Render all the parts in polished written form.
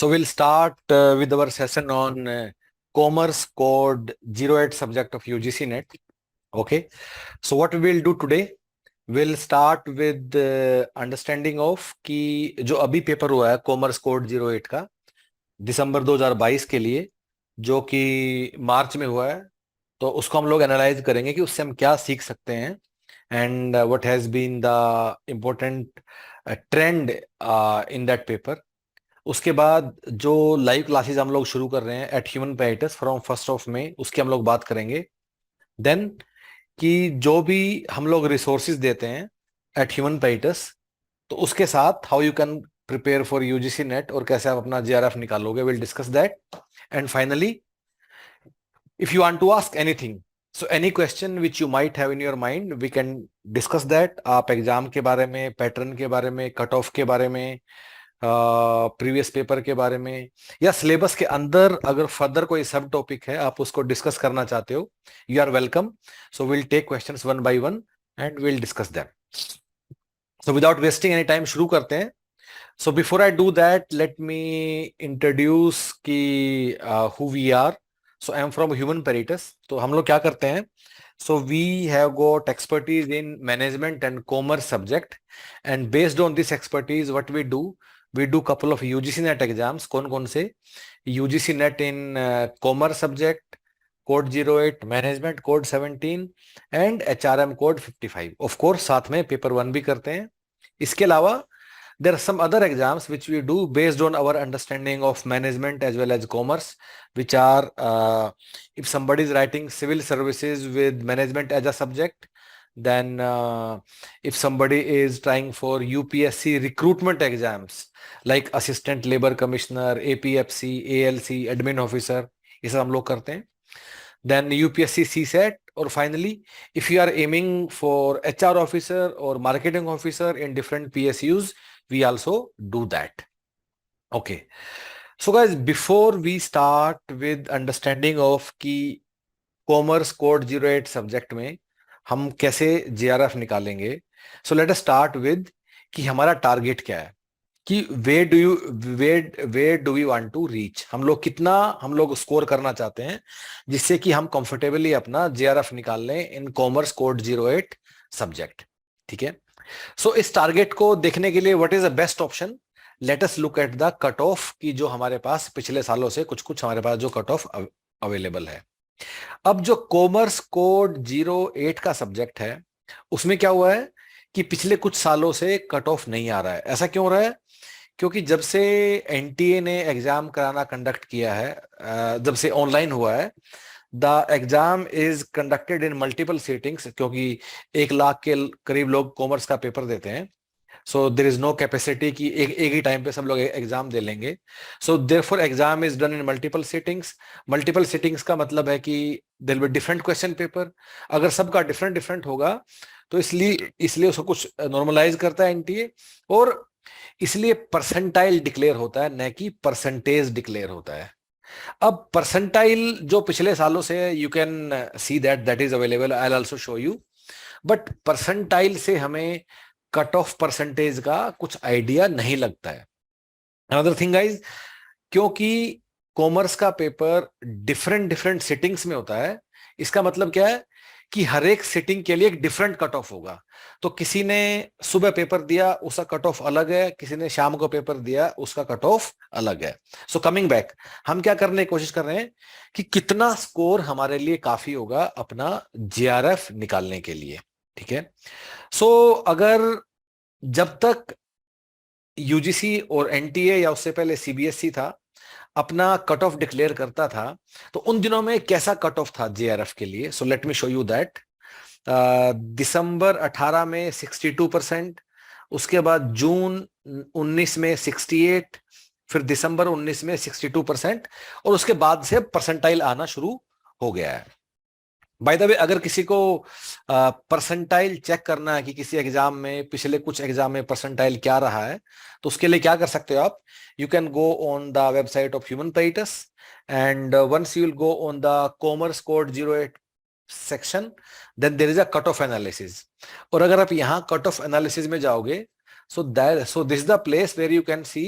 So we'll start with our session on Commerce Code 08 subject of UGC NET. Okay. So what we will do today, we'll start with understanding of कि जो अभी paper हुआ है commerce code 08 का दिसंबर 2022 के लिए, जो कि मार्च में हुआ है, तो उसको हम लोग एनालाइज करेंगे कि उससे हम क्या सीख सकते हैं and what has been the important trend in that paper. उसके बाद जो लाइव क्लासेस हम लोग शुरू कर रहे हैं एट ह्यूमन पेडिट्स फ्रॉम 1 मई, उसकी हम लोग बात करेंगे। देन कि जो भी हम लोग रिसोर्सेज देते हैं एट ह्यूमन पेडिट्स, तो उसके साथ how you can prepare for UGC NET और कैसे आप अपना जेआरएफ निकालोगे, will discuss that. And finally, if you want to ask anything, so any question which you might have in your mind, we can discuss that. आप exam के बारे में, pattern के बारे में, कट ऑफ के बारे में, प्रीवियस पेपर के बारे में, या सिलेबस के अंदर अगर फर्दर कोई सब टॉपिक है आप उसको डिस्कस करना चाहते हो, you are welcome. So will take questions one by one and will discuss that. So without wasting any time शुरू करते हैं। So before I do that, let me introduce की who we are. So I am from Human Peritus. तो हम लोग क्या करते हैं, so we have got expertise in management and commerce subject, and based on this expertise what we do, we do couple of UGC NET exams। कौन कौन से? UGC NET in commerce subject code 08, management code 17 and HRM code 55। of course साथ में paper 1 भी करते हैं। इसके अलावा there are some other exams which we do based on our understanding of management as well as commerce, which are if somebody is writing civil services with management as a subject, then if somebody is trying for UPSC recruitment exams like assistant labor commissioner, APFC, ALC, admin officer, ये सब हम लोग करते हैं। then UPSC CSAT, or finally if you are aiming for HR officer or marketing officer in different PSUs, we also do that। okay, so guys, before we start with understanding of कि commerce code 08 subject में हम कैसे JRF निकालेंगे, so let us start with कि हमारा target क्या है, कि where do we want to reach, हम लोग कितना हम लोग स्कोर करना चाहते हैं जिससे कि हम कंफर्टेबली अपना जेआरएफ निकाल लें इन कॉमर्स कोड 08 सब्जेक्ट। ठीक है। सो इस टारगेट को देखने के लिए what is the best option, late us look at the cut off की जो हमारे पास पिछले सालों से कुछ कुछ हमारे पास जो कट ऑफ अवेलेबल है। अब जो कॉमर्स कोड 08 का सब्जेक्ट है उसमें क्या हुआ है कि पिछले कुछ सालों से कट ऑफ नहीं आ रहा है। ऐसा क्यों हो रहा है? क्योंकि जब से एनटीए ने एग्जाम कराना कंडक्ट किया है, जब से ऑनलाइन हुआ है, the exam is conducted in multiple seatings, क्योंकि 1 लाख के करीब लोग कॉमर्स का पेपर देते हैं। सो देर इज नो कैपेसिटी कि एक ही टाइम पे सब लोग एग्जाम दे लेंगे। So therefore exam is done in multiple sittings. Multiple sittings का मतलब है कि there will be different question paper. अगर सबका डिफरेंट डिफरेंट होगा तो इसलिए इसलिए उसको कुछ नॉर्मलाइज करता है एनटीए, और इसलिए परसेंटाइल डिक्लेयर होता है, न कि परसेंटेज डिक्लेयर होता है। अब परसेंटाइल जो पिछले सालों से you can see that is available, I will also show you, but percentile से हमें कट ऑफ परसेंटेज का कुछ आइडिया नहीं लगता है। अनदर थिंग गाइज, क्योंकि कॉमर्स का पेपर डिफरेंट डिफरेंट सिटिंग्स में होता है, इसका मतलब क्या है कि हर एक सिटिंग के लिए एक डिफरेंट कट ऑफ होगा। तो किसी ने सुबह पेपर दिया उसका कट ऑफ अलग है, किसी ने शाम को पेपर दिया उसका कट ऑफ अलग है। सो कमिंग बैक, हम क्या करने की कोशिश कर रहे हैं कि कितना स्कोर हमारे लिए काफी होगा अपना जेआरएफ निकालने के लिए। ठीक है। सो अगर जब तक यूजीसी और एनटीए या उससे पहले सीबीएसई था अपना कट ऑफ डिक्लेयर करता था, तो उन दिनों में कैसा कट ऑफ था जेआरएफ के लिए। So let me show you that. दिसंबर 18 में 62%, उसके बाद जून 19 में 68, फिर दिसंबर 19 में 62%, और उसके बाद से परसेंटाइल आना शुरू हो गया है। बाय द वे, अगर किसी को परसेंटाइल चेक करना है कि किसी एग्जाम में, पिछले कुछ एग्जाम में परसेंटाइल क्या रहा है, तो उसके लिए क्या कर सकते हो आप, you can go on the website of Human Peritus, and once you will go on the commerce code 08 section, then there is a cut off analysis. और अगर आप यहाँ कट ऑफ एनालिसिस में जाओगे, so this the place where you can see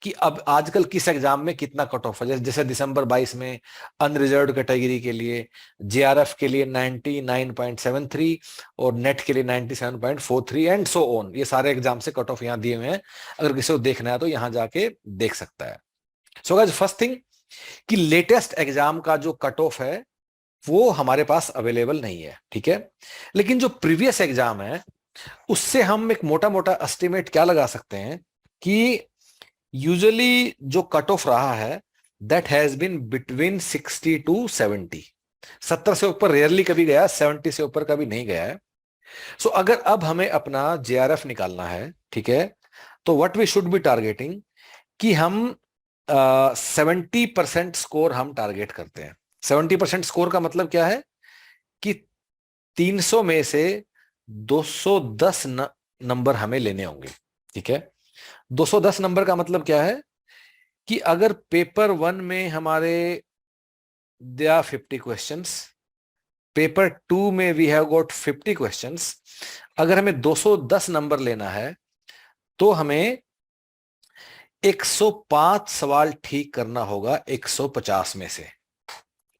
कि अब आजकल किस एग्जाम में कितना कट ऑफ है। जैसे दिसंबर 22 में अनरिजर्व्ड कैटेगरी के लिए जेआरएफ के लिए 99.73 और नेट के लिए 97.43 एंड सो ऑन। ये सारे एग्जाम से कट ऑफ यहाँ दिए हुए हैं, अगर किसी को देखना है तो यहाँ जाके देख सकता है। सो गाइस, फर्स्ट थिंग कि लेटेस्ट एग्जाम का जो कट ऑफ है वो हमारे पास अवेलेबल नहीं है, ठीक है। लेकिन जो प्रीवियस एग्जाम है उससे हम एक मोटा मोटा एस्टिमेट क्या लगा सकते हैं कि यूजुअली जो कट ऑफ रहा है that has been between 60 to 70। 70 से ऊपर रेयरली कभी गया, 70 से ऊपर कभी नहीं गया है। सो अगर अब हमें अपना जेआरएफ निकालना है, ठीक है, तो what we should be targeting कि हम 70% स्कोर हम टारगेट करते हैं। 70% स्कोर का मतलब क्या है कि 300 में से 210 नंबर हमें लेने होंगे, ठीक है। 210 नंबर का मतलब क्या है कि अगर पेपर 1 में हमारे दे आर 50 क्वेश्चंस, पेपर 2 में वी हैव गॉट 50 क्वेश्चंस, अगर हमें 210 नंबर लेना है तो हमें 105 सवाल ठीक करना होगा 150 में से।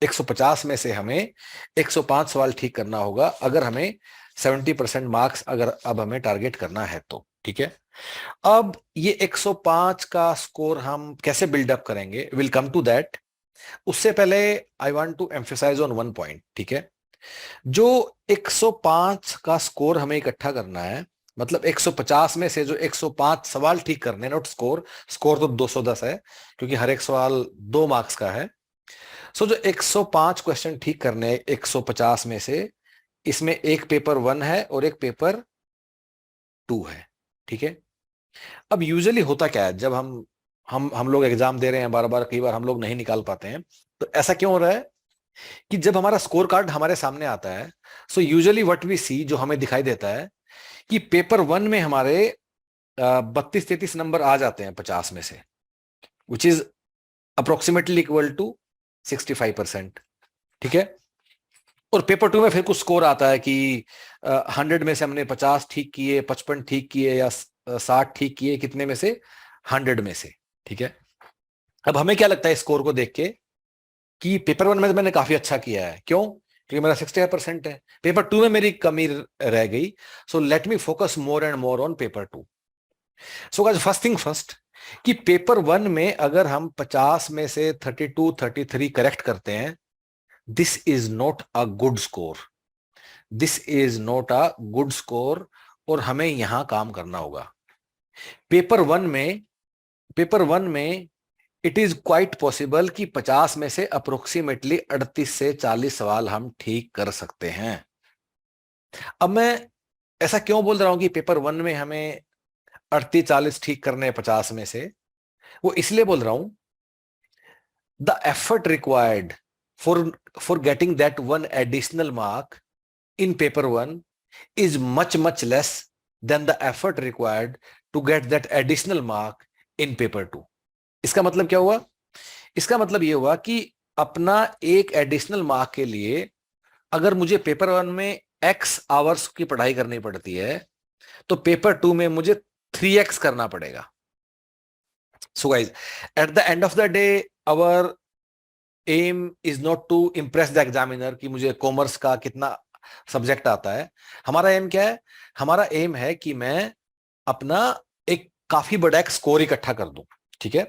150 में से हमें 105 सवाल ठीक करना होगा अगर हमें 70% मार्क्स अगर अब हमें टारगेट करना है तो, ठीक है। अब ये 105 का स्कोर हम कैसे बिल्डअप करेंगे, विल कम टू दैट। उससे पहले I want to emphasise on one point, ठीक है। जो 105 का स्कोर हमें इकट्ठा करना है, मतलब 150 में से जो 105 सवाल ठीक करने, नोट स्कोर, स्कोर तो 210 है क्योंकि हर एक सवाल 2 मार्क्स का है। सो जो 105 क्वेश्चन ठीक करने 150 में से, इसमें एक पेपर 1 है और एक पेपर 2 है, ठीक है। अब यूजुअली होता क्या है, जब हम लोग एग्जाम दे रहे हैं बार बार, कई बार हम लोग नहीं निकाल पाते हैं, तो ऐसा क्यों हो रहा है कि जब हमारा स्कोर कार्ड हमारे सामने आता है, सो यूजुअली व्हाट वी सी, जो हमें दिखाई देता है कि पेपर 1 में हमारे 32-33 नंबर आ जाते हैं 50 में से, which is approximately equal to 65%, ठीक है। और पेपर 2 में फिर कुछ स्कोर आता है कि 100 में से हमने 50 ठीक किए, 55 ठीक किए या 60 ठीक किए, कितने में से, 100 में से, ठीक है। अब हमें क्या लगता है स्कोर को देख के कि पेपर 1 में तो मैंने काफी अच्छा किया है, क्यों, क्योंकि मेरा 65% है। पेपर 2 में मेरी कमी रह गई, सो let me focus more and more on paper 2। So guys, first thing first कि पेपर 1 में अगर हम 50 में से 32-33 करेक्ट करते हैं, this is not a good score, this is not a good score, और हमें यहां काम करना होगा। पेपर 1 में इट इज क्वाइट पॉसिबल कि 50 में से अप्रोक्सीमेटली 38 से 40 सवाल हम ठीक कर सकते हैं। अब मैं ऐसा क्यों बोल रहा हूं कि पेपर 1 में हमें 38-40 ठीक करने 50 में से, वो इसलिए बोल रहा हूं, the effort required for getting that one additional mark in paper 1 is much less than the effort required to get that additional mark in paper 2। इसका मतलब क्या हुआ, इसका मतलब ये हुआ कि अपना एक एडिशनल मार्क के लिए अगर मुझे पेपर 1 में x आवर्स की पढ़ाई करनी पड़ती है, तो पेपर 2 में मुझे 3x करना पड़ेगा। So guys, at the end of the day our aim is not to impress the examiner कि मुझे कॉमर्स का कितना सब्जेक्ट आता है। हमारा एम क्या है, हमारा एम है कि मैं अपना एक काफी बड़ा एक स्कोर इकट्ठा कर दूं, ठीक है।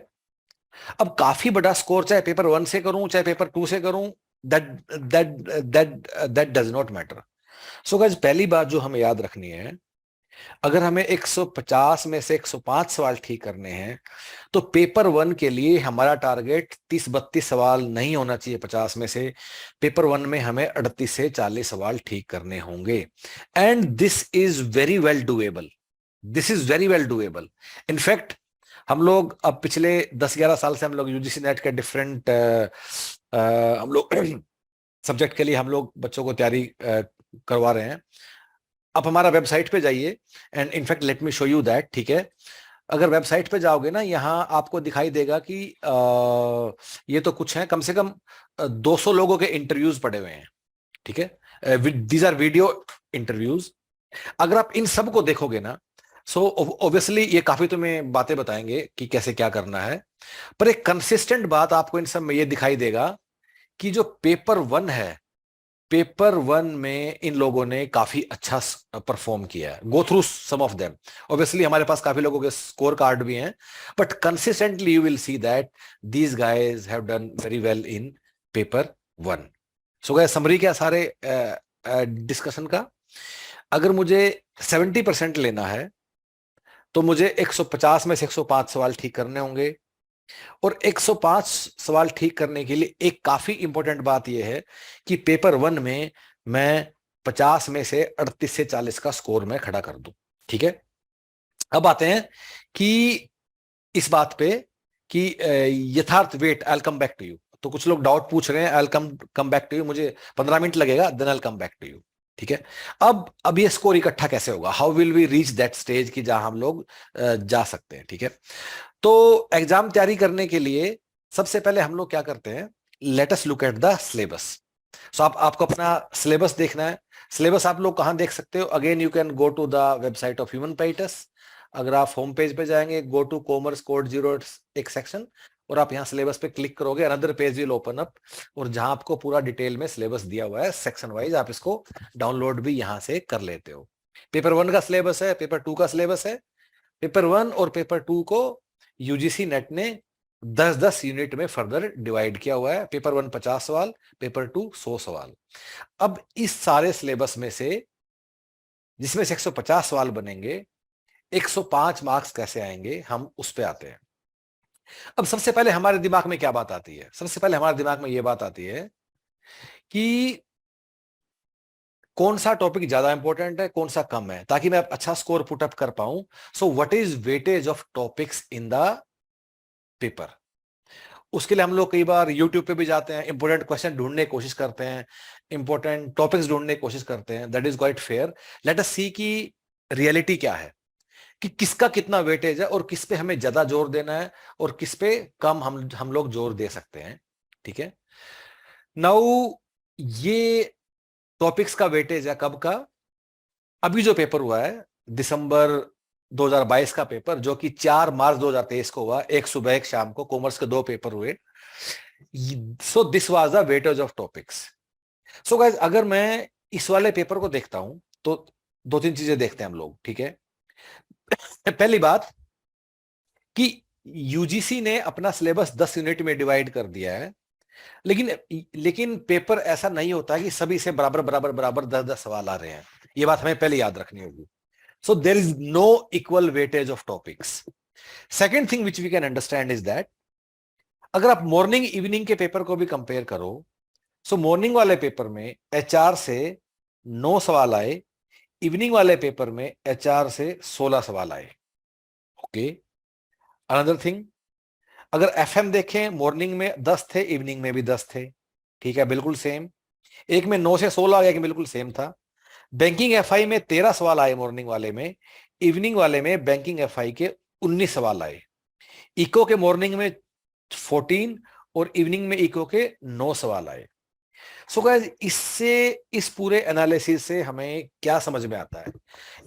अब काफी बड़ा स्कोर चाहे पेपर 1 से करूं चाहे पेपर 2 से करूं, that that that that does not matter. So guys, पहली बात जो हमें याद रखनी है, अगर हमें 150 में से 105 सवाल ठीक करने हैं, तो पेपर 1 के लिए हमारा टारगेट 30-32 सवाल नहीं होना चाहिए 50 में से। पेपर 1 में हमें 38 से 40 सवाल ठीक करने होंगे, and this is very well doable, this is very well doable. In fact हम लोग अब पिछले 10-11 साल से हम लोग यूजीसी नेट के डिफरेंट हम लोग सब्जेक्ट के लिए हम लोग बच्चों को तैयारी करवा रहे हैं। आप हमारा वेबसाइट पे जाइए, and in fact let me show you that, ठीक है। अगर वेबसाइट पे जाओगे ना, यहाँ आपको दिखाई देगा कि ये तो कुछ है, कम से कम 200 लोगों के इंटरव्यूज पड़े हुए हैं, ठीक है। These are video interviews. अगर आप इन सब को देखोगे ना, सो ऑब्वियसली ये काफी तुम्हें बातें बताएंगे कि कैसे क्या करना है, पर एक कंसिस्टेंट बात आपको इन सब में ये दिखाई देगा कि जो पेपर वन है, पेपर वन में इन लोगों ने काफी अच्छा परफॉर्म किया है। Go through some of them. Obviously हमारे पास काफी लोगों के स्कोर कार्ड भी हैं, but consistently you will see that these guys have done very well in paper one. So guys, summary क्या सारे डिस्कशन का, अगर मुझे 70% लेना है तो मुझे 150 में से 105 सवाल ठीक करने होंगे। और 105 सवाल ठीक करने के लिए एक काफी इंपॉर्टेंट बात यह है कि पेपर वन में मैं 50 में से 38 से 40 का स्कोर में खड़ा कर दूं। ठीक है, अब आते हैं कि इस बात पे कि Yatharth wait, I will come back to you. तो कुछ लोग डाउट पूछ रहे हैं, I will come back to you, मुझे 15 मिनट लगेगा, then I will come back to you. ठीक है, अब ये स्कोर इकट्ठा कैसे होगा, how will we reach that stage कि जहां हम लोग जा सकते हैं। ठीक है, तो एग्जाम तैयारी करने के लिए सबसे पहले हम लोग क्या करते हैं, let us look at the syllabus. सो आपको अपना सिलेबस देखना है। सिलेबस आप लोग कहां देख सकते हो, again you can go to the website of Human Peritus. अगर आप होम पेज पे जाएंगे, गो टू कॉमर्स कोड 0 एक सेक्शन, और आप यहाँ सिलेबस पे क्लिक करोगे, another page will open up, और जहां आपको पूरा डिटेल में सिलेबस दिया हुआ है सेक्शन वाइज, आप इसको डाउनलोड भी यहां से कर लेते हो। पेपर वन का सिलेबस है, पेपर टू का सिलेबस है। पेपर वन और पेपर टू को यूजीसी नेट ने 10-10 यूनिट में फर्दर डिवाइड किया हुआ है। पेपर वन 50 सवाल, पेपर टू 100 सवाल। अब इस सारे सिलेबस में से, जिसमें से 150 सवाल बनेंगे, 105 मार्क्स कैसे आएंगे, हम उस पे आते हैं। अब सबसे पहले हमारे दिमाग में क्या बात आती है, सबसे पहले हमारे दिमाग में यह बात आती है कि कौन सा टॉपिक ज्यादा इंपॉर्टेंट है, कौन सा कम है, ताकि मैं अच्छा स्कोर पुट अप कर पाऊं। So what is weightage of topics in the paper. उसके लिए हम लोग कई बार यूट्यूब पे भी जाते हैं, इंपॉर्टेंट क्वेश्चन ढूंढने की कोशिश करते हैं, इंपॉर्टेंट टॉपिक्स ढूंढने की कोशिश करते हैं। That is quite fair. Let us see कि रियलिटी क्या है, कि किसका कितना वेटेज है, और किस पे हमें ज्यादा जोर देना है, और किस पे कम हम लोग जोर दे सकते हैं। ठीक है, नाउ ये टॉपिक्स का वेटेज है कब का, अभी जो पेपर हुआ है दिसंबर 2022 का पेपर, जो कि 4 मार्च 2023 को हुआ, एक सुबह एक शाम को, कॉमर्स के 2 पेपर हुए। सो this was the weightage of topics. So guys, अगर मैं इस वाले पेपर को देखता हूं तो 2-3 चीजें देखते हैं हम लोग। ठीक है, पहली बात कि यूजीसी ने अपना सिलेबस 10 यूनिट में डिवाइड कर दिया है, लेकिन लेकिन पेपर ऐसा नहीं होता कि सभी से बराबर बराबर बराबर 10-10 सवाल आ रहे हैं। ये बात हमें पहले याद रखनी होगी। So there is no equal weightage of topics. Second thing which we can understand is that अगर आप मॉर्निंग इवनिंग के पेपर को भी कंपेयर करो, सो मॉर्निंग वाले पेपर में एचआर से 9 सवाल आए, इवनिंग वाले पेपर में एचआर से 16 सवाल आए। ओके, अनदर थिंग, अगर एफएम देखें, मॉर्निंग में 10 थे, इवनिंग में भी 10 थे। ठीक है, बिल्कुल सेम। एक में 9 से 16 आ गया, कि बिल्कुल सेम था। बैंकिंग एफआई में 13 सवाल आए मॉर्निंग वाले में, इवनिंग वाले में बैंकिंग एफआई के 19 सवाल आए। इको के मॉर्निंग में 14 और इवनिंग में इको के 9 सवाल आए। सो गाइस, इससे, इस पूरे एनालिसिस से हमें क्या समझ में आता है,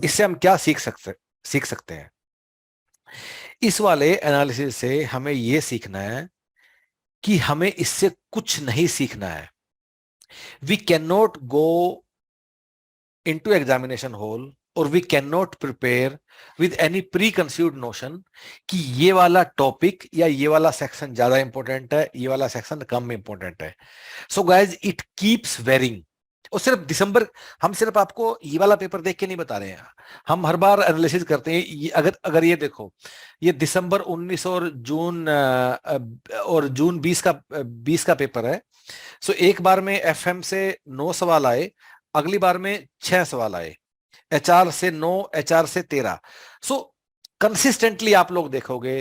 इससे हम क्या सीख सकते हैं। इस वाले एनालिसिस से हमें यह सीखना है कि हमें इससे कुछ नहीं सीखना है। We can not go into examination hall or we cannot prepare with any preconceived notion कि ये वाला टॉपिक या ये वाला सेक्शन ज्यादा इंपॉर्टेंट है, ये वाला सेक्शन कम इंपॉर्टेंट है। So guys, it keeps varying. और सिर्फ दिसंबर, हम सिर्फ आपको ये वाला पेपर देख के नहीं बता रहे हैं, हम हर बार एनालिसिस करते हैं। ये अगर ये देखो, ये दिसंबर 19 और जून 20 का पेपर है। सो एक बार में एफएम से 9 सवाल आए, अगली बार में 6 सवाल आए, एचआर से 9, एचआर से 13। सो कंसिस्टेंटली आप लोग देखोगे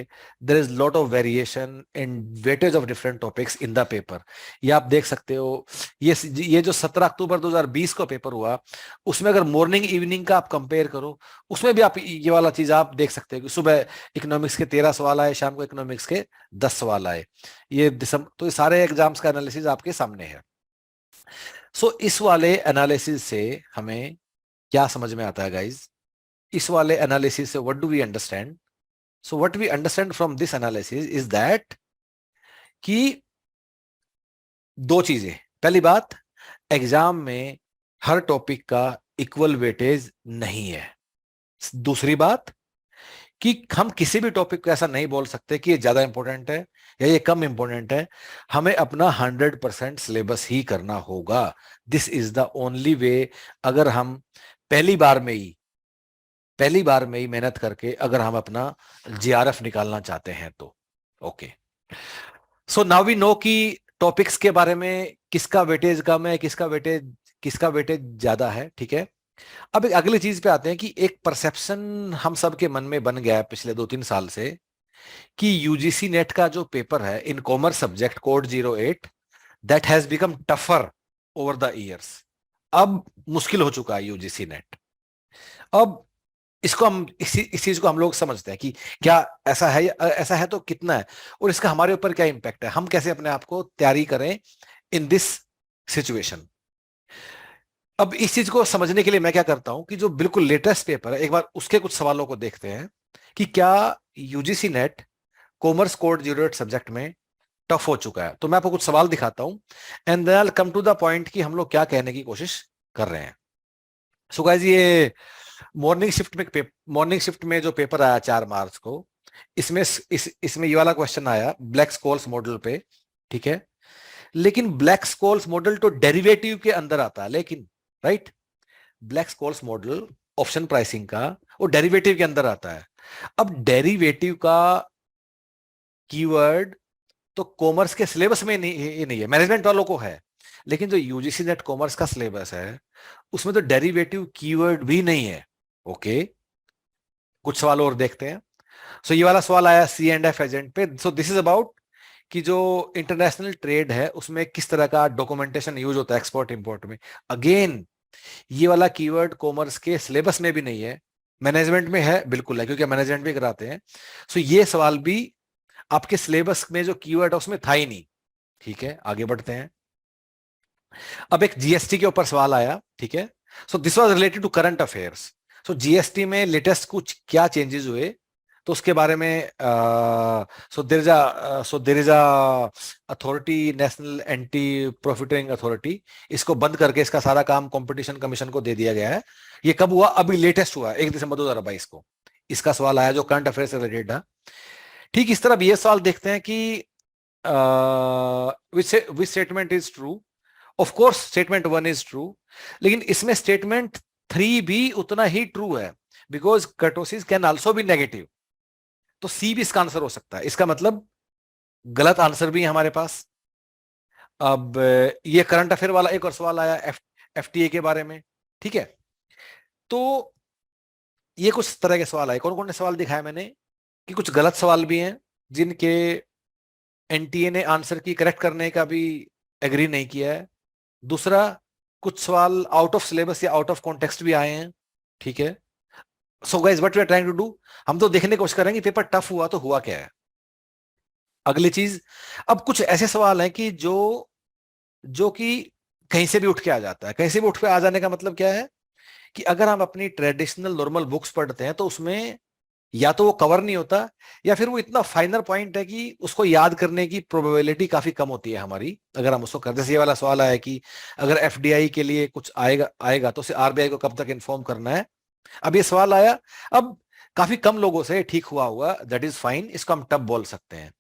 there is lot of variation in weightage of different topics in the paper. ये आप देख सकते हो। ये जो 17 अक्टूबर 2020 को पेपर हुआ, उसमें अगर मॉर्निंग इवनिंग का आप कंपेयर करो, उसमें भी आप ये वाला चीज आप देख सकते हो कि सुबह इकोनॉमिक्स के 13 सवाल आए, शाम को इकोनॉमिक्स के 10 सवाल आए। ये दिसंबर, तो ये सारे एग्जाम्स का एनालिसिस आपके सामने है। सो इस वाले एनालिसिस से हमें क्या समझ में आता है गाइज, इस वाले एनालिसिस से what do we understand? So what we understand from this analysis is that कि दो चीजें। पहली बात, एग्जाम में हर टॉपिक का इक्वल वेटेज नहीं है। दूसरी बात कि हम किसी भी टॉपिक को ऐसा नहीं बोल सकते कि ये ज्यादा इंपॉर्टेंट है या ये कम इंपॉर्टेंट है। हमें अपना 100% सिलेबस ही करना होगा। This is the only way. अगर हम पहली बार में ही मेहनत करके अगर हम अपना जीआरएफ निकालना चाहते हैं तो okay. So now we know कि टॉपिक्स के बारे में किसका वेटेज कम है, किसका वेटेज ज्यादा है। ठीक है, अब एक अगली चीज पे आते हैं कि एक परसेप्शन हम सब के मन में बन गया है पिछले 2-3 साल से कि यूजीसी नेट का जो पेपर है in commerce subject code 08, that has become tougher over the years. अब मुश्किल हो चुका है यूजीसी नेट। अब इसको हम इस चीज को हम लोग समझते हैं कि क्या ऐसा है, ऐसा है तो कितना है, और इसका हमारे ऊपर क्या इंपैक्ट है, हम कैसे अपने आप को तैयारी करें इन दिस सिचुएशन। अब इस चीज को समझने के लिए मैं क्या करता हूं कि जो बिल्कुल लेटेस्ट पेपर है एक बार उसके कुछ सवालों को देखते हैं कि क्या UGC net commerce code 08 subject में टफ हो चुका है। तो मैं आपको कुछ सवाल दिखाता हूं and then I will come to the point कि हम लोग क्या कहने की कोशिश कर रहे हैं। सो गाइस, ये मॉर्निंग शिफ्ट में जो पेपर आया 4 मार्च को, इसमें ये वाला क्वेश्चन आया ब्लैक स्कोल्स मॉडल पे। ठीक है, लेकिन ब्लैक स्कोल्स मॉडल तो डेरिवेटिव के अंदर आता है, लेकिन right, Black Scholes model option pricing का वो डेरिवेटिव के अंदर आता है। अब डेरिवेटिव का कीवर्ड तो कॉमर्स के सिलेबस में नहीं है, मैनेजमेंट वालों को है, लेकिन जो यूजीसी नेट कॉमर्स का सिलेबस है उसमें तो डेरिवेटिव कीवर्ड भी नहीं है। ओके, कुछ सवाल और देखते हैं। सो ये वाला सवाल आया सी एंड एफ एजेंट पे। सो दिस इज अबाउट कि जो इंटरनेशनल ट्रेड है उसमें किस तरह का डॉक्यूमेंटेशन यूज होता है एक्सपोर्ट इंपोर्ट में। अगेन, ये वाला कीवर्ड कॉमर्स के सिलेबस में भी नहीं है, मैनेजमेंट में है, बिल्कुल है, क्योंकि मैनेजमेंट भी कराते हैं। सो ये सवाल भी आपके सिलेबस में जो कीवर्ड है उसमें था ही नहीं। ठीक है, आगे बढ़ते हैं। अब एक जीएसटी के ऊपर सवाल आया। ठीक है, so this was related to current affairs. So GST में लेटेस्ट कुछ क्या चेंजेस हुए तो उसके बारे में so there is a authority, National Anti Profiting Authority. इसको बंद करके इसका सारा काम कंपटीशन कमीशन को दे दिया गया है। ये कब हुआ? अभी लेटेस्ट हुआ 1 दिसंबर 2022 को। इसका सवाल आया जो करंट अफेयर से रिलेटेड है। ठीक इस तरह ये सवाल देखते हैं कि which statement is true. Of course statement 1 is true, लेकिन इसमें स्टेटमेंट 3 भी उतना ही ट्रू है, because kurtosis can also be negative. तो सी भी इसका आंसर हो सकता है। इसका मतलब गलत आंसर भी है हमारे पास। अब ये करंट अफेयर वाला एक और सवाल आया एफटीए के बारे में। ठीक है, तो ये कुछ तरह के सवाल आए। कौन कौन से सवाल दिखाए मैंने कि कुछ गलत सवाल भी हैं जिनके एनटीए ने आंसर की करेक्ट करने का भी एग्री नहीं किया है। दूसरा, कुछ सवाल आउट ऑफ सिलेबस या आउट ऑफ कॉन्टेक्स्ट भी आए हैं। ठीक है, so guys what we are trying to do, हम तो देखने की कोशिश करेंगे पेपर टफ हुआ तो हुआ क्या है। अगली चीज, अब कुछ ऐसे सवाल हैं कि जो कि कहीं से भी उठ के आ जाता है। कहीं से भी उठ के आ जाने का मतलब क्या है कि अगर हम अपनी ट्रेडिशनल नॉर्मल बुक्स पढ़ते हैं तो उसमें या तो वो कवर नहीं होता, या फिर वो इतना फाइनर पॉइंट है कि उसको याद करने की प्रोबेबिलिटी काफी कम होती है हमारी अगर हम उसको कर। जैसे ये वाला सवाल आया कि अगर एफडीआई के लिए कुछ आएगा आएगा तो उसे आरबीआई को कब तक इन्फॉर्म करना है। अब ये सवाल आया, अब काफी कम लोगों से ठीक हुआ, दैट इज फाइन, इसको हम टब बोल सकते हैं।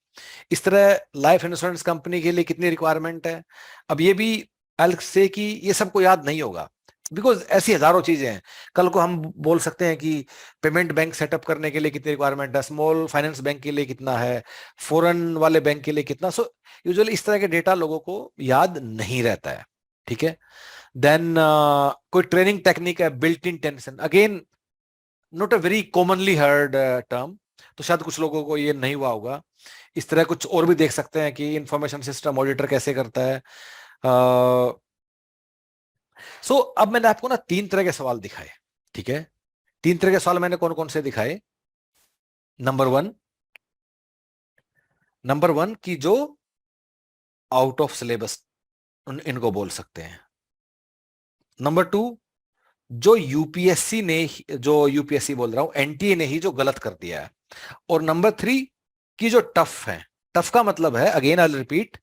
इस तरह लाइफ इंश्योरेंस कंपनी के लिए कितनी रिक्वायरमेंट है, अब ये भी अलग से कि ये सबको याद नहीं होगा, बिकॉज ऐसी हजारों चीजें हैं। कल को हम बोल सकते हैं कि पेमेंट बैंक सेटअप करने के लिए कितनी रिक्वायरमेंट है, स्मॉल फाइनेंस बैंक के लिए कितना है, फॉरेन वाले बैंक के लिए कितना। सो यूजुअली इस तरह के डेटा लोगों को याद नहीं रहता है। ठीक है, देन कोई ट्रेनिंग टेक्निक है built in tension, again not a very commonly heard term, तो शायद कुछ लोगों को ये नहीं हुआ होगा। इस तरह कुछ और भी देख सकते हैं कि इंफॉर्मेशन सिस्टम ऑडिटर कैसे करता है। सो अब मैंने आपको ना 3 तरह के सवाल दिखाए। ठीक है, 3 तरह के सवाल मैंने कौन कौन से दिखाए। नंबर वन की जो आउट ऑफ सिलेबस इनको बोल सकते हैं। नंबर 2, जो यूपीएससी बोल रहा हूं, एनटीए ने ही जो गलत कर दिया है। और नंबर 3 की जो टफ है, टफ का मतलब है, अगेन आई रिपीट,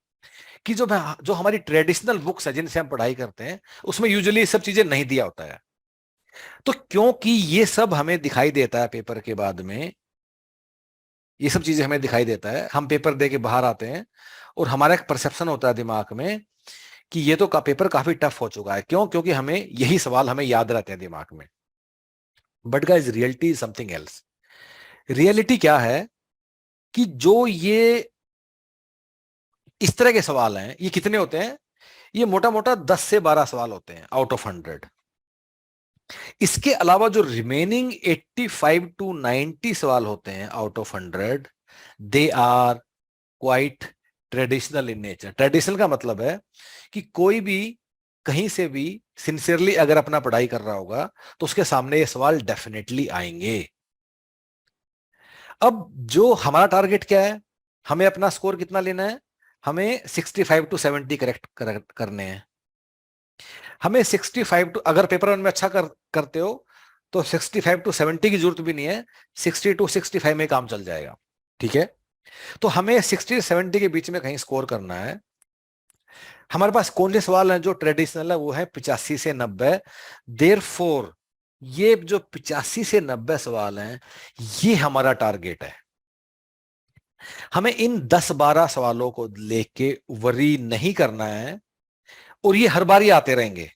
कि जो हमारी ट्रेडिशनल बुक्स है जिनसे हम पढ़ाई करते हैं, उसमें यूजुअली ये सब चीजें नहीं दिया होता है। तो क्योंकि ये सब हमें दिखाई देता है पेपर के बाद में, ये सब चीजें हमें दिखाई देता है, हम पेपर दे के बाहर आते हैं और हमारा एक परसेप्शन होता है दिमाग में कि ये तो पेपर काफी टफ हो चुका है। क्यों? क्योंकि हमें यही सवाल हमें याद रहते हैं दिमाग में। But guys, reality is something else. Reality क्या है कि जो ये इस तरह के सवाल हैं, ये कितने होते हैं? ये मोटा मोटा 10 से 12 सवाल होते हैं आउट ऑफ 100। इसके अलावा जो रिमेनिंग 85 टू 90 सवाल होते हैं out of 100, they are quite traditional in nature. Traditional का मतलब है कि कोई भी कहीं से भी सिंसियरली अगर अपना पढ़ाई कर रहा होगा तो उसके सामने ये सवाल डेफिनेटली आएंगे। अब जो हमारा टारगेट क्या है, हमें अपना स्कोर कितना लेना है? हमें 65 टू 70 करेक्ट करने हैं। हमें 65 टू, अगर पेपर वन में अच्छा करते हो तो 65 टू 70 की जरूरत भी नहीं है, 60 टू 65 में काम चल जाएगा। ठीक है, तो हमें 60 70 के बीच में कहीं स्कोर करना है। हमारे पास कौन से सवाल हैं जो ट्रेडिशनल है? वो है 85 से 90। देयरफॉर ये जो 85 से 90 सवाल हैं, ये हमारा टारगेट है। हमें इन 10-12 सवालों को लेके वरी नहीं करना है। और ये हर बार ही आते रहेंगे,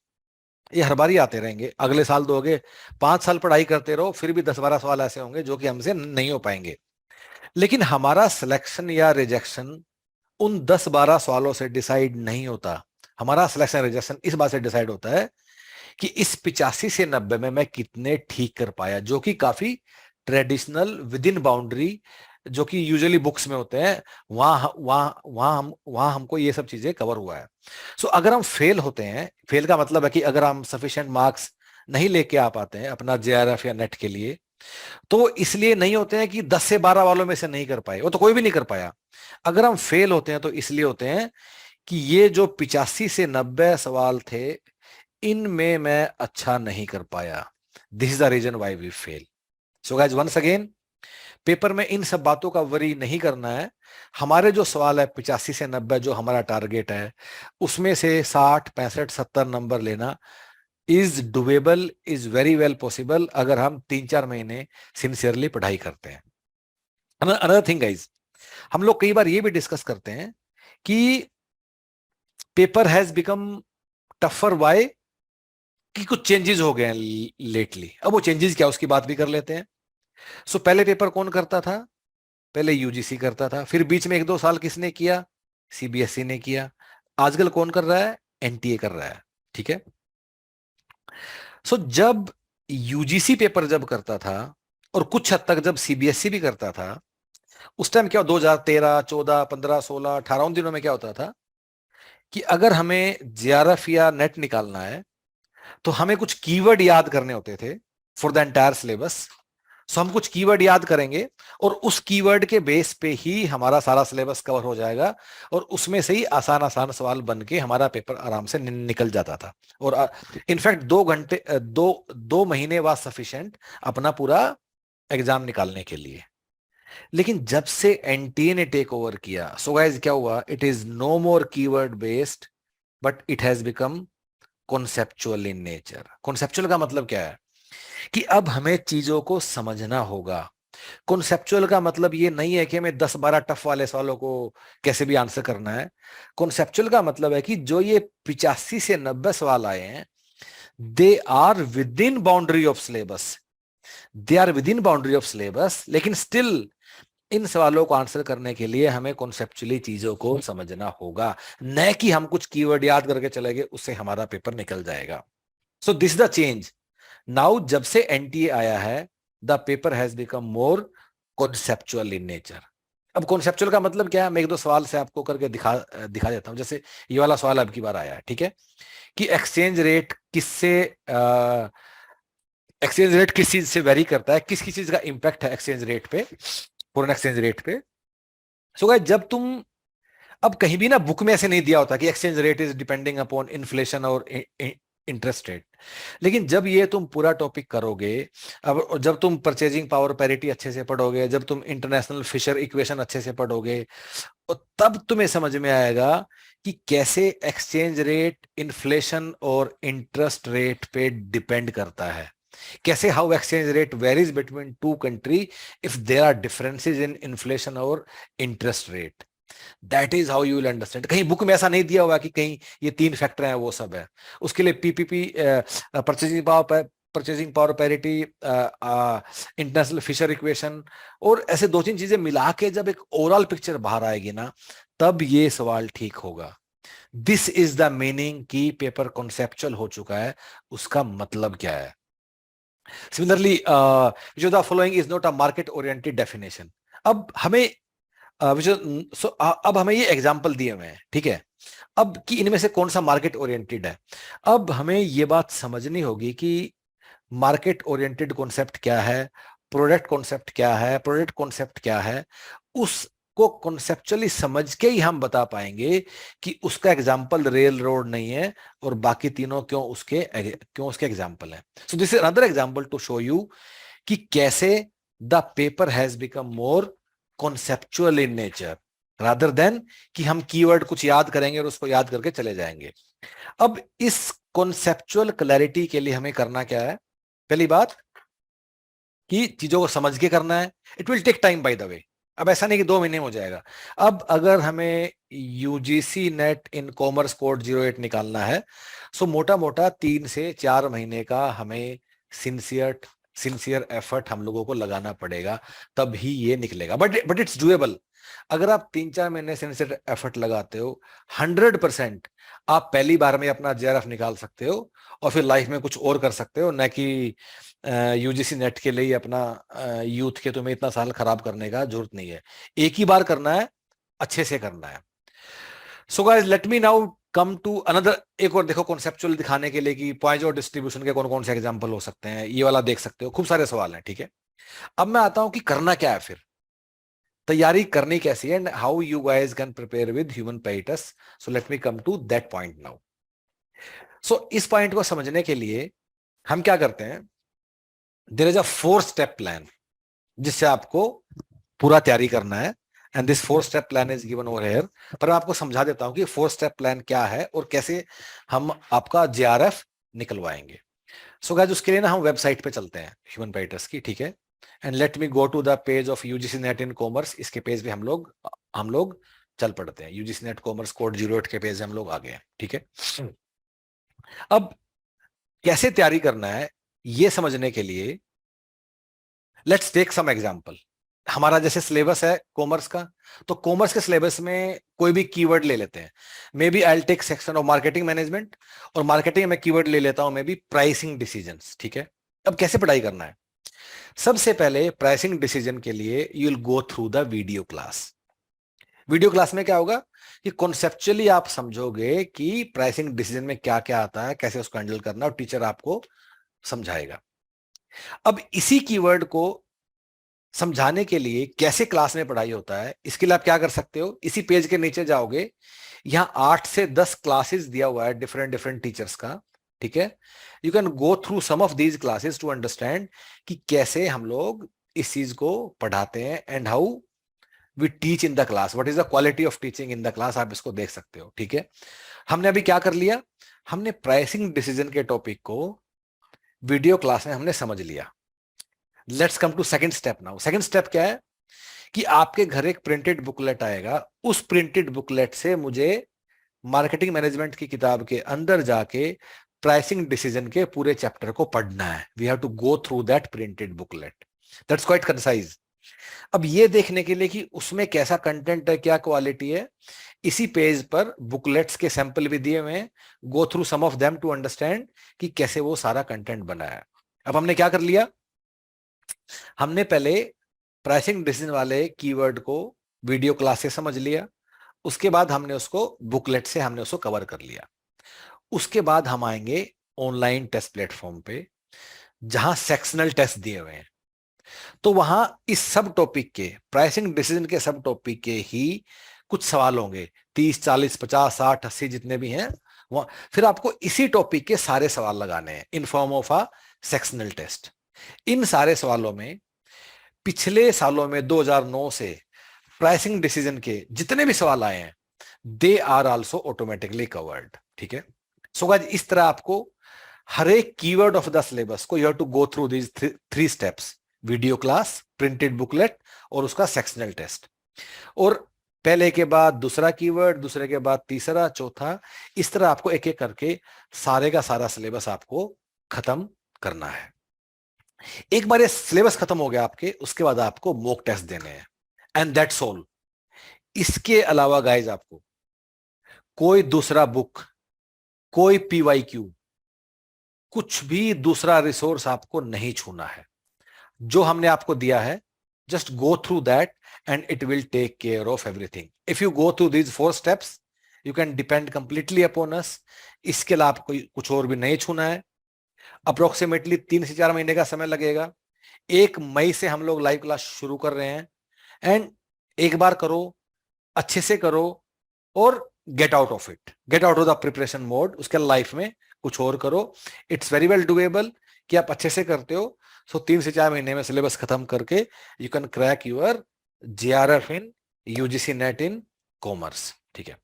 ये हर बार ही आते रहेंगे। अगले साल दोगे, 5 साल पढ़ाई करते रहो, फिर भी 10-12 सवाल ऐसे होंगे जो कि हमसे नहीं हो पाएंगे। लेकिन हमारा सिलेक्शन या रिजेक्शन उन 10-12 सवालों से डिसाइड नहीं होता। हमारा सिलेक्शन रिजेक्शन इस बात से डिसाइड होता है कि इस 85 से 90 में मैं कितने ठीक कर पाया, जो कि काफी ट्रेडिशनल विद इन बाउंड्री, जो कि यूजुअली बुक्स में होते हैं, वहां हमको ये सब चीजें कवर हुआ है। सो अगर हम फेल होते हैं, फेल का मतलब है कि अगर हम सफिशिएंट मार्क्स नहीं लेके आ पाते हैं अपना जेआरएफ या नेट के लिए, तो इसलिए नहीं होते हैं कि 10 से 12 वालों में से नहीं कर पाए, वो तो कोई भी नहीं कर पाया। अगर हम फेल होते हैं तो इसलिए होते हैं कि ये जो 85 से 90 सवाल थे, इनमें मैं अच्छा नहीं कर पाया। This is the reason why we fail. So guys, once again, paper में इन सब बातों का वरी नहीं करना है। हमारे जो सवाल है 85 से 90, जो हमारा टारगेट है, उसमें से 60 65 70 नंबर लेना is doable, is very well possible, अगर हम 3-4 महीने सिंसियरली पढ़ाई करते हैं। अनदर थिंग गाइज, हम लोग कई बार ये भी डिस्कस करते हैं कि paper has become tougher, why? कि कुछ चेंजेस हो गए हैं लेटली। अब वो चेंजेस क्या, उसकी बात भी कर लेते हैं। सो पहले पेपर कौन करता था? पहले यूजीसी करता था, फिर बीच में 1-2 साल किसने किया? सीबीएसई ने किया। आजकल कौन कर रहा है? एनटीए कर रहा है। ठीक है, सो जब यूजीसी पेपर जब करता था, और कुछ हद तक जब सीबीएसई भी करता था, उस टाइम क्या, 2013 14 15 16 18 उन दिनों में क्या होता था कि अगर हमें जेआरएफ या नेट निकालना है तो हमें कुछ कीवर्ड याद करने होते थे फॉर द एंटायर सिलेबस। सो हम कुछ कीवर्ड याद करेंगे और उस कीवर्ड के बेस पे ही हमारा सारा सिलेबस कवर हो जाएगा, और उसमें से ही आसान आसान सवाल बन के हमारा पेपर आराम से निकल जाता था। और इनफैक्ट 2 घंटे, 2 महीने वाज सफिशिएंट अपना पूरा एग्जाम निकालने के लिए। लेकिन जब से एनटीए ने टेक ओवर किया, सो गाइस क्या हुआ? It is no more keyword based, but it has become conceptual in nature. Conceptual का मतलब क्या है? कि अब हमें चीजों को समझना होगा। कॉन्सेप्चुअल का मतलब ये नहीं है कि हमें 10-12 टफ वाले सवालों को कैसे भी आंसर करना है। कॉन्सेप्चुअल का मतलब है कि जो ये 85 से 90 सवाल आए हैं, they are within boundary of syllabus, they are within boundary of syllabus, लेकिन स्टिल इन सवालों को आंसर करने के लिए हमें कॉन्सेप्चुअली चीजों को समझना होगा, न कि हम कुछ कीवर्ड याद करके चले गए उससे हमारा पेपर निकल जाएगा। सो दिस द चेंज नाउ। जब से एनटीए आया है, the paper has become more conceptual in nature. अब कॉन्सेप्चुअल का मतलब क्या है? मैं 1-2 सवाल से आपको करके दिखा देता हूं। जैसे ये वाला सवाल अब की बार आया है, ठीक है, कि एक्सचेंज रेट एक्सचेंज रेट किस चीज से वेरी करता है, किस चीज का इंपैक्ट है एक्सचेंज रेट पे, फॉरेन एक्सचेंज रेट पे। सो गाइस, जब तुम, अब कहीं भी ना बुक में ऐसे नहीं दिया होता कि exchange rate is depending upon inflation और इंटरेस्ट रेट। लेकिन जब ये तुम पूरा टॉपिक करोगे, अब जब तुम परचेजिंग पावर पैरिटी अच्छे से पढ़ोगे, जब तुम इंटरनेशनल फिशर इक्वेशन अच्छे से पढ़ोगे, तो तब तुम्हें समझ में आएगा कि कैसे एक्सचेंज रेट इन्फ्लेशन और इंटरेस्ट रेट पे डिपेंड करता है, कैसे how exchange rate varies between two country if there are differences in inflation और interest rate. That is how you will understand. कहीं बुक में ऐसा नहीं दिया हुआ कि कहीं ये 3 फैक्टर हैं वो सब है। उसके लिए PPP, purchasing power parity, international Fisher equation और ऐसे 2-3 चीजें मिला के जब एक ओवरऑल पिक्चर बाहर आएगी ना, तब ये सवाल ठीक होगा। दिस इज द मीनिंग कि पेपर कॉन्सेप्चुअल हो चुका है, उसका मतलब क्या है। सिमिलरली जो the following is not a market oriented definition. अब हमें अब हमें ये एग्जाम्पल दिए हुए हैं, ठीक है, अब कि इनमें से कौन सा मार्केट ओरिएंटेड है। अब हमें ये बात समझनी होगी कि मार्केट ओरिएंटेड कॉन्सेप्ट क्या है, प्रोडक्ट कॉन्सेप्ट क्या है, प्रोडक्ट कॉन्सेप्ट क्या है। उसको कॉन्सेप्चुअली समझ के ही हम बता पाएंगे कि उसका एग्जाम्पल रेल रोड नहीं है और बाकी तीनों क्यों उसके एग्जाम्पल है। So this is another example to show you कि कैसे the paper has become more conceptual in nature rather than कि हम कीवर्ड कुछ याद करेंगे और उसको याद करके चले जाएंगे। अब इस कॉन्सेप्चुअल क्लैरिटी के लिए हमें करना क्या है, पहली बात कि चीजों को समझ के करना है। It will take time by the way. अब ऐसा नहीं कि 2 महीने में हो जाएगा। अब अगर हमें UGC NET in commerce code 08 निकालना है, सो मोटा मोटा 3 से 4 महीने का हमें सिंसियर एफर्ट हम लोगों को लगाना पड़ेगा, तब ही ये निकलेगा। But it's doable. अगर आप 3-4 महीने सिंसियर एफर्ट लगाते हो, 100% आप पहली बार में अपना जेआरएफ निकाल सकते हो और फिर लाइफ में कुछ और कर सकते हो, न कि यूजीसी नेट के लिए अपना यूथ के तुम्हें इतना साल खराब करने का जरूरत नहीं है। एक ही बार करना है, अच्छे से करना है। So guys let me now come to another. एक और देखो कॉन्सेप्चुअल दिखाने के लिए कि पॉइंट और डिस्ट्रीब्यूशन के कौन कौन से एग्जांपल हो सकते हैं, ये वाला देख सकते हो, खूब सारे सवाल हैं, ठीक है। अब मैं आता हूं कि करना क्या है, फिर तैयारी करनी कैसी है, and how you guys can prepare with Human Peritus. So let me come to that point now. So इस पॉइंट को समझने के लिए हम क्या करते हैं, there is a 4 step plan जिससे आपको पूरा तैयारी करना है, and this 4 step plan is given over here. पर मैं आपको समझा देता हूं कि 4 स्टेप प्लान क्या है और कैसे हम आपका जेआरएफ निकलवाएंगे। सो गाइस उसके लिए ना हम वेबसाइट पे चलते हैं ह्यूमन पेरिटस की, ठीक है। And let me go to the page of UGC NET in commerce. इसके पेज पे हम लोग चल पड़ते हैं। यूजीसी नेट कॉमर्स कोड 08 के पेज हम लोग आ गए हैं, ठीक है। अब कैसे तैयारी करना है ये समझने के लिए लेट्स टेक सम एग्जांपल। हमारा जैसे सिलेबस है कॉमर्स का, तो कॉमर्स के सिलेबस में कोई भी कीवर्ड ले लेते हैं। Maybe I will take section of marketing management, और मार्केटिंग में कीवर्ड ले लेता हूं मे बी प्राइसिंग डिसीजंस, ठीक है। अब कैसे पढ़ाई करना है, सबसे पहले प्राइसिंग डिसीजन के लिए you will go through the video class. Video class में क्या होगा कि कॉन्सेप्चुअली आप समझोगे कि प्राइसिंग डिसीजन में क्या क्या आता है, कैसे उसको हैंडल करना, और टीचर आपको समझाएगा। अब इसी कीवर्ड को समझाने के लिए कैसे क्लास में पढ़ाई होता है, इसके लिए आप क्या कर सकते हो, इसी पेज के नीचे जाओगे, यहां 8 से 10 क्लासेस दिया हुआ है डिफरेंट डिफरेंट टीचर्स का, ठीक है। You can go through some of these classes to understand कि कैसे हम लोग इस चीज को पढ़ाते हैं, and how we teach in the class, what is the quality of teaching in the class, आप इसको देख सकते हो, ठीक है। हमने अभी क्या कर लिया, हमने प्राइसिंग डिसीजन के टॉपिक को वीडियो क्लास में हमने समझ लिया। Let's come to second step now. Second step क्या है कि आपके घर एक प्रिंटेड बुकलेट आएगा, उस प्रिंटेड बुकलेट से मुझे मार्केटिंग मैनेजमेंट की किताब के अंदर जाके प्राइसिंग डिसीजन के पूरे चैप्टर को पढ़ना है। We have to go through that printed booklet, that's quite concise. अब ये देखने के लिए कि उसमें कैसा कंटेंट है, क्या क्वालिटी है, इसी पेज पर बुकलेट्स के सैंपल भी दिए हुए हैं। Go through some of them to understand कि कैसे वो सारा कंटेंट बना है। अब हमने क्या कर लिया, हमने पहले प्राइसिंग डिसीजन वाले कीवर्ड को वीडियो क्लास से समझ लिया, उसके बाद हमने उसको बुकलेट से हमने उसको कवर कर लिया। उसके बाद हम आएंगे ऑनलाइन टेस्ट प्लेटफॉर्म पे जहां सेक्शनल टेस्ट दिए हुए हैं। तो वहां इस सब टॉपिक के, प्राइसिंग डिसीजन के सब टॉपिक के ही कुछ सवाल होंगे, 30, 40, 50, 60, 80 जितने भी हैं, फिर आपको इसी टॉपिक के सारे सवाल लगाने हैं in form of a sectional test. इन सारे सवालों में पिछले सालों में 2009 से प्राइसिंग डिसीजन के जितने भी सवाल आए हैं they are also automatically covered. ठीक है, सो गाइस इस तरह आपको हर एक कीवर्ड ऑफ द सिलेबस को you have to go through these 3 steps, video class, printed booklet और उसका सेक्शनल टेस्ट। और पहले के बाद दूसरा कीवर्ड, दूसरे के बाद तीसरा, चौथा, इस तरह आपको एक एक करके सारे का सारा सिलेबस आपको खत्म करना है। एक बार ये सिलेबस खत्म हो गया आपके, उसके बाद आपको मॉक टेस्ट देने हैं एंड दैट्स ऑल। इसके अलावा गाइज आपको कोई दूसरा बुक, कोई PYQ, कुछ भी दूसरा रिसोर्स आपको नहीं छूना है। जो हमने आपको दिया है just go through that and it will take care of everything. If you go through these 4 steps, you can depend completely upon us. इसके अलावा आपको कुछ और भी नहीं छूना है। अप्रोक्सीमेटली 3 से 4 महीने का समय लगेगा। 1 मई से हम लोग लाइव क्लास शुरू कर रहे हैं एंड एक बार करो, अच्छे से करो और get out of it, get out of the preparation mode. उसके लाइफ में कुछ और करो। इट्स वेरी वेल डूएबल कि आप अच्छे से करते हो। सो 3 से 4 महीने में सिलेबस खत्म करके you can crack your JRF in UGC net in commerce. ठीक है,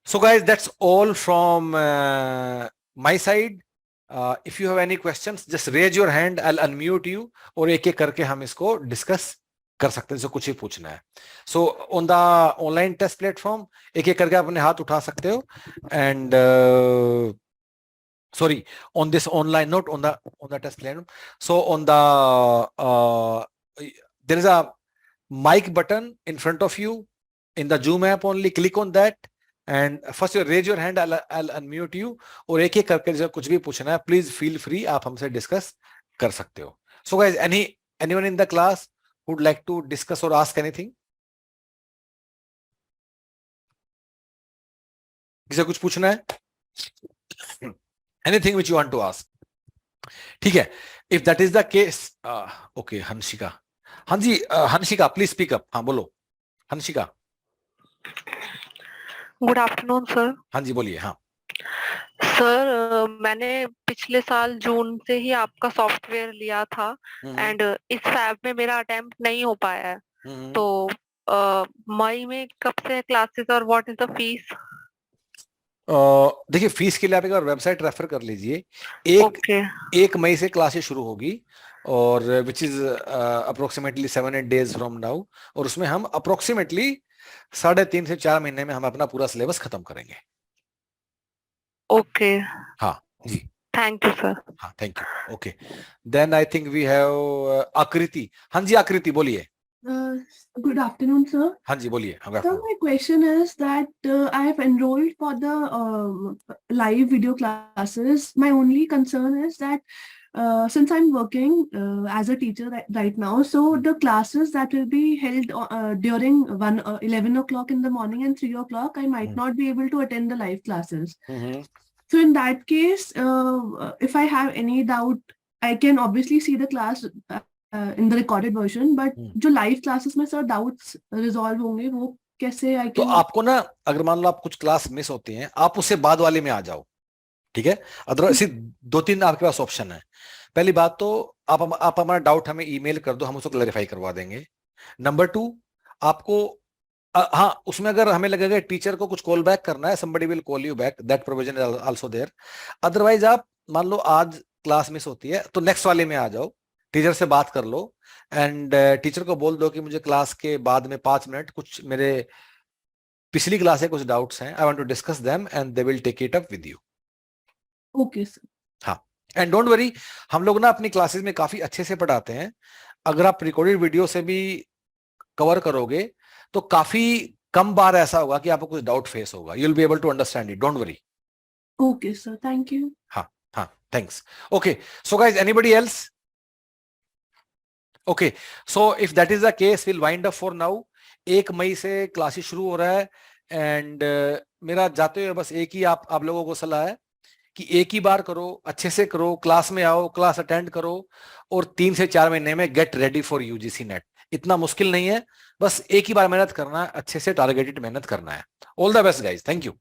so guys that's all from my side. If you have any questions just raise your hand, I will unmute you और एक एक करके हम इसको डिस्कस कर सकते हैं, जो कुछ ही पूछना है। So on the online test platform एक एक करके अपने हाथ उठा सकते हो and sorry, on this online, not on the test platform. So on the there is a mic button in front of you in the Zoom app only. Click on that and first you raise your hand, I'll unmute you और एक एक करके जो कुछ भी पूछना है please feel free, आप हमसे discuss कर सकते हो। So guys, anyone in the class would like to discuss or ask anything? किसे कुछ पूछना है? Anything which you want to ask? ठीक है, if that is the case, okay, Hansika, हाँ जी, हंसिका प्लीज स्पीक अप। हाँ बोलो हंसिका। Good afternoon sir. हाँ जी बोलिए। हाँ सर, मैंने पिछले साल जून से ही आपका सॉफ्टवेयर लिया था एंड इस फैब में मेरा अटेम्प्ट नहीं हो पाया है, तो मई में कब से क्लासेस और व्हाट इज द फीस? देखिए, फीस के लिए आप एक बार वेबसाइट रेफर कर लीजिए। 1 मई से क्लासेस शुरू होगी और विच is approximately 7-8 days from now, और उसमें हम अप्रोक्सीमेटली 3.5 से 4 महीने में हम अपना पूरा सिलेबस खत्म करेंगे। ओके, हाँ जी, थैंक यू सर। हाँ thank you. Okay, then I think we have Aakriti. हाँ जी आकृति बोलिए। Good afternoon, sir. हाँ जी बोलिए। So my question is that I have enrolled for the live video classes. My only concern is that since I'm working as a teacher right now, so the classes that will be held during 11 o'clock in the morning and 3 o'clock, I might not be able to attend the live classes. So in that case, if I have any doubt, I can obviously see the class in the recorded version, but जो live classes में sir doubts resolve होंगे वो कैसे I can... तो आपको ना, अगर मान लो आप कुछ क्लास मिस होती हैं, आप उससे बाद वाले में आ जाओ, ठीक है। अदरवाइज 2-3 आपके पास ऑप्शन है। पहली बात तो आप हमारा डाउट हमें ईमेल कर दो, हम उसको क्लैरिफाई करवा देंगे। नंबर 2, आपको हाँ, उसमें अगर हमें लगेगा टीचर को कुछ कॉल बैक करना है, somebody will call you back, that provision is also there. Otherwise आप मान लो आज क्लास मिस होती है तो नेक्स्ट वाले में आ जाओ, टीचर से बात कर लो एंड टीचर को बोल दो कि मुझे क्लास के बाद में 5 मिनट कुछ मेरे पिछली क्लास से कुछ डाउट्स हैं, I want to discuss them and they will take it up with you. Okay sir. हाँ, एंड डोंट वरी, हम लोग ना अपनी क्लासेस में काफी अच्छे से पढ़ाते हैं। अगर आप रिकॉर्डेड वीडियो से भी कवर करोगे तो काफी कम बार ऐसा होगा कि आपको कुछ डाउट फेस होगा। You will be able to understand it, don't worry. Okay sir, thank you. हाँ हाँ, thanks. Okay, so guys, anybody else? Okay, so if that is the case will wind up for now. 1 मई से classes शुरू हो रहा है and मेरा जाते हुए बस एक ही आप लोगों को सलाह है कि एक ही बार करो, अच्छे से करो, क्लास में आओ, क्लास अटेंड करो और 3 से 4 महीने में get ready for UGC net. इतना मुश्किल नहीं है, बस एक ही बार मेहनत करना है, अच्छे से टारगेटेड मेहनत करना है। All the best guys, thank you.